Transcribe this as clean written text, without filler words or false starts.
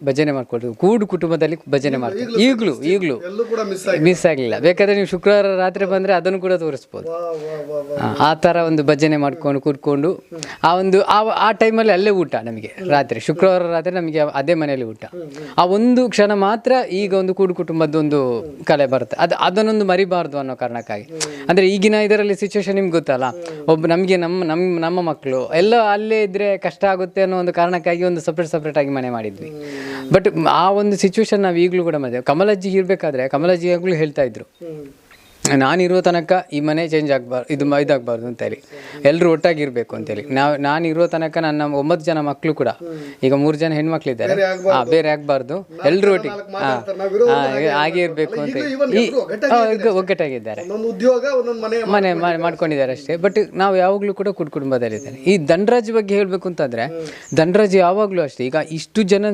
ಭಜನೆ ಮಾಡ್ಕೊಳ್ತೀವಿ. ಕೂಡು ಕುಟುಂಬದಲ್ಲಿ ಭಜನೆ ಮಾಡ್ತೀವಿ. ಈಗಲೂ ಎಲ್ಲೂ ಕೂಡ ಮಿಸ್ ಆಗಲಿಲ್ಲ. ಬೇಕಾದ್ರೆ ನೀವು ಶುಕ್ರವಾರ ರಾತ್ರಿ ಬಂದರೆ ಅದನ್ನು ಕೂಡ ತೋರಿಸ್ಬೋದು. ಆ ಥರ ಒಂದು ಭಜನೆ ಮಾಡ್ಕೊಂಡು ಕೂತ್ಕೊಂಡು ಆ ಟೈಮಲ್ಲಿ ಅಲ್ಲೇ ಊಟ ನಮಗೆ ರಾತ್ರಿ, ಶುಕ್ರವಾರ ರಾತ್ರಿ ನಮಗೆ ಅದೇ ಮನೆಯಲ್ಲಿ ಊಟ. ಆ ಒಂದು ಕ್ಷಣ ಮಾತ್ರ ಈಗ ಒಂದು ಕೂಡು ಕುಟುಂಬದ ಒಂದು ಕಲೆ ಬರುತ್ತೆ. ಅದನ್ನೊಂದು ಮರಿಬಾರ್ದು ಅನ್ನೋ ಕಾರಣಕ್ಕಾಗಿ. ಅಂದರೆ ಈಗಿನ ಇದರಲ್ಲಿ ಸಿಚುವೇಶನ್ ನಿಮ್ಗೆ ಗೊತ್ತಲ್ಲ, ನಮಗೆ ನಮ್ಮ ಮಕ್ಕಳು ಎಲ್ಲ ಅಲ್ಲೇ ಇದ್ರೆ ಕಷ್ಟ ಆಗುತ್ತೆ ಅನ್ನೋ ಒಂದು ಕಾರಣಕ್ಕಾಗಿ ಒಂದು ಸಪ್ರೇಟ್ ಆಗಿ ಮನೆ ಮಾಡಿದ್ವಿ. ಬಟ್ ಆ ಒಂದು ಸಿಚುವೇಶನ್ ನಾವು ಈಗಲೂ ಕೂಡ ಮದುವೆ ಕಮಲಜ್ಜಿ ಇರಬೇಕಾದ್ರೆ ಕಮಲಜ್ಜಿ ಆಗ್ಲೂ ಹೇಳ್ತಾ ಇದ್ರು, ನಾನಿರೋ ತನಕ ಈ ಮನೆ ಚೇಂಜ್ ಆಗಬಾರ್ದು, ಇದಾಗಬಾರ್ದು ಅಂತೇಳಿ, ಎಲ್ಲರೂ ಒಟ್ಟಾಗಿರ್ಬೇಕು ಅಂತೇಳಿ. ನಾನಿರೋ ತನಕ ನನ್ನ 9 ಜನ ಮಕ್ಕಳು ಕೂಡ, ಈಗ 3 ಜನ ಹೆಣ್ಮಕ್ಳಿದ್ದಾರೆ, ಬೇರೆ ಆಗಬಾರ್ದು, ಎಲ್ಲರೂ ಒಟ್ಟಿಗೆ ಹಾಗೆ ಇರಬೇಕು ಅಂತ ಒಗ್ಗಟ್ಟಾಗಿದ್ದಾರೆ, ಮನೆ ಮಾಡ್ಕೊಂಡಿದ್ದಾರೆ ಅಷ್ಟೇ. ಬಟ್ ನಾವು ಯಾವಾಗಲೂ ಕೂಡ ಕುಟುಂಬದಲ್ಲಿದ್ದಾರೆ. ಈ ಧನರಾಜ್ ಬಗ್ಗೆ ಹೇಳಬೇಕು ಅಂತಂದರೆ, ಧನರಾಜ್ ಯಾವಾಗಲೂ ಅಷ್ಟೇ, ಈಗ ಇಷ್ಟು ಜನ